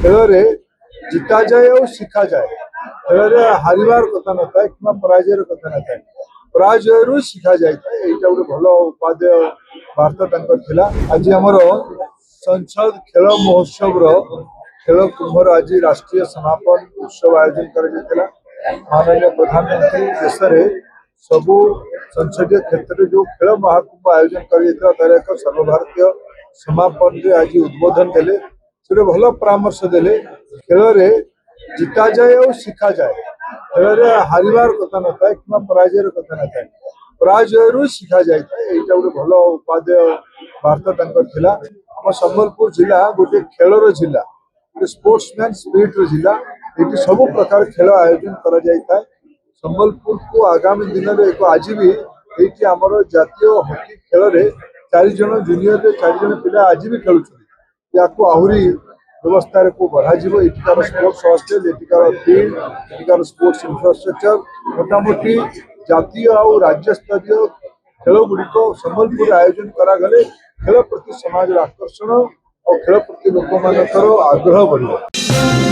खेल जिता जाए और शिखा जाए। खेल हारिबार कथा न था कि पराजयर कथा न था, पराजय रु शिखा जाए। यहाँ गोटे भल उपादेय वार्ता आज आमर संसद खेल महोत्सव खेल कुंभर आज राष्ट्रीय समापन उत्सव आयोजन कर माननीय प्रधानमंत्री देश में सबू संसदीय क्षेत्र में जो खेल महाकुंभ आयोजन कर एक सर्वभारतीय समापन रे आज उद्बोधन देले से भल परामर्श देले। खेल जिता जाए और शिखा जाए। खेल हारिबार कथा न था कि पराजयर कथा न था, पराजय रु शिखा जाए। यहाँ गोटे भल उपादेय वार्ता आम संबलपुर जिला गोटे खेलर जिला, गोटे स्पोर्ट्समैन स्पिरिट जिला। ये सब प्रकार खेल आयोजन कर संबलपुर को आगामी दिन में एक आज भी ये आमर जातीय हॉकी खेल में 4 जन जूनियर 4 जन पिला आज भी खेलुं। या आहरी व्यवस्था को बढ़ा एटिकार स्पोर्ट्स हॉस्टेल, एटिकार फील्ड, एटिकार स्पोर्ट्स इंफ्रास्ट्रक्चर मोटामोटी जातीय और राज्य स्तरीय खेल गुड़िक संबलपुर आयोजन करागले खेल प्रति समाज आकर्षण और खेल प्रति लोक आग्रह बढ़।